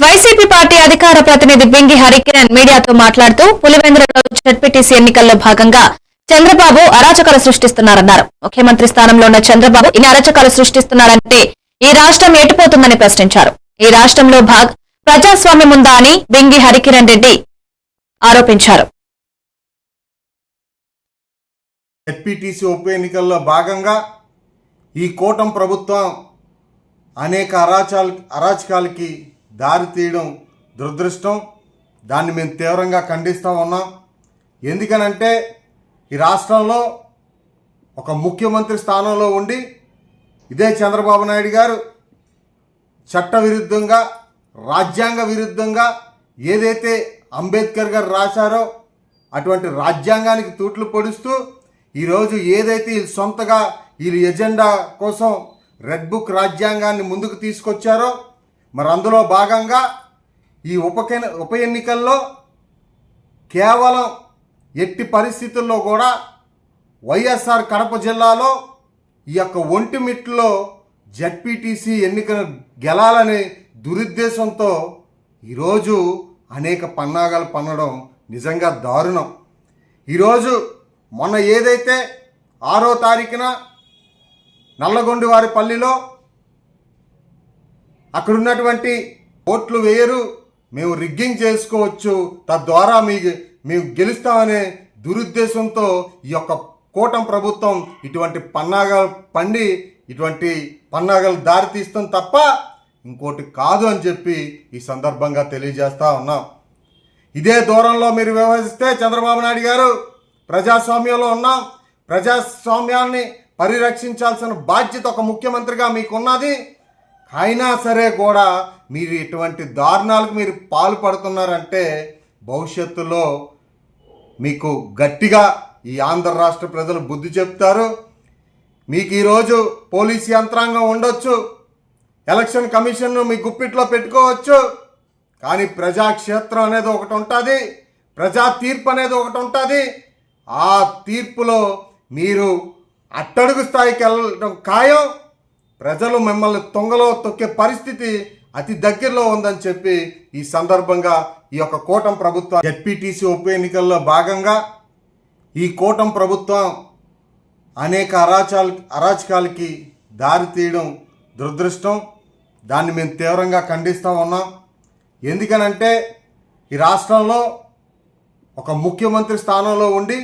YCP party అధికార ప్రతినిధి బింగి హరికిరణ్ మీడియాతో మాట్లాడుతూ పులివెందులలో జడ్పీటీసీ ఎన్నికల్లో భాగంగా చంద్రబాబు అరాచకాలు సృష్టిస్తున్నారన్నారు. ముఖ్యమంత్రి స్థానంలో ఉన్న చంద్రబాబు ఇన్ని అరాచకాలు సృష్టిస్తున్నారంటే ఈ రాష్ట్రం ఎటుపోతుందని ప్రశ్నించారు. ఈ రాష్ట్రంలో ప్రజాస్వామ్యం ఉందా అని బింగి హరికిరణ్ రెడ్డి ఆరోపించారు. జడ్పీటీసీ ఉప ఎన్నికల్లో భాగంగా ఈ కూటమి ప్రభుత్వం అనేక అరాచకాలకి దారి తీయడం దురదృష్టం. దాన్ని మేము తీవ్రంగా ఖండిస్తూ ఉన్నాం. ఎందుకనంటే ఈ రాష్ట్రంలో ఒక ముఖ్యమంత్రి స్థానంలో ఉండి ఇదే చంద్రబాబు నాయుడు గారు చట్టవిరుద్ధంగా రాజ్యాంగ విరుద్ధంగా ఏదైతే అంబేద్కర్ గారు రాశారో అటువంటి రాజ్యాంగానికి తూట్లు పొడుస్తూ ఈరోజు ఏదైతే సొంతగా వీళ్ళ ఎజెండా కోసం రెడ్ బుక్ రాజ్యాంగాన్ని ముందుకు తీసుకొచ్చారో మరి అందులో భాగంగా ఈ ఉప ఎన్నికల్లో కేవలం ఎట్టి పరిస్థితుల్లో కూడా వైఎస్ఆర్ కడప జిల్లాలో ఈ యొక్క ఒంటిమిట్లో జడ్పీటీసీ ఎన్నికలు గెలాలనే దురుద్దేశంతో ఈరోజు అనేక పన్నాగాలు పన్నడం నిజంగా దారుణం. ఈరోజు మొన్న ఏదైతే 6వ తారీఖున నల్లగొండవారిపల్లిలో అక్కడున్నటువంటి ఓట్లు వేయరు, మేము రిగ్గింగ్ చేసుకోవచ్చు, తద్వారా మేము గెలుస్తామనే దురుద్దేశంతో ఈ యొక్క కూటమి ప్రభుత్వం ఇటువంటి పన్నాగాలు పండి ఇటువంటి పన్నాగాలు దారితీస్తాం తప్ప ఇంకోటి కాదు అని చెప్పి ఈ సందర్భంగా తెలియజేస్తూ ఉన్నాం. ఇదే దూరంలో మీరు వ్యవహరిస్తే చంద్రబాబు నాయుడు గారు ప్రజాస్వామ్యంలో ఉన్నాం, ప్రజాస్వామ్యాన్ని పరిరక్షించాల్సిన బాధ్యత ఒక ముఖ్యమంత్రిగా మీకున్నది. అయినా సరే కూడా మీరు ఇటువంటి దారుణాలకు మీరు పాల్పడుతున్నారంటే భవిష్యత్తులో మీకు గట్టిగా ఈ ఆంధ్ర రాష్ట్ర ప్రజలు బుద్ధి చెప్తారు. మీకు ఈరోజు పోలీస్ యంత్రాంగం ఉండొచ్చు, ఎలక్షన్ కమిషన్ను మీ గుప్పిట్లో పెట్టుకోవచ్చు, కానీ ప్రజాక్షేత్రం అనేది ఒకటి ఉంటుంది, ప్రజా తీర్పు అనేది ఒకటి ఉంటుంది. ఆ తీర్పులో మీరు అట్టడుగు స్థాయికి వెళ్ళడం ఖాయం. ప్రజలు మిమ్మల్ని తొంగలో తొక్కే పరిస్థితి అతి దగ్గరలో ఉందని చెప్పి ఈ సందర్భంగా ఈ యొక్క కూటమి ప్రభుత్వం జడ్పీటీసీ ఉప ఎన్నికల్లో భాగంగా ఈ కూటమి ప్రభుత్వం అనేక అరాచకాలకి దారి తీయడం దురదృష్టం. దాన్ని మేము తీవ్రంగా ఖండిస్తూ ఉన్నాం. ఎందుకనంటే ఈ రాష్ట్రంలో ఒక ముఖ్యమంత్రి స్థానంలో ఉండి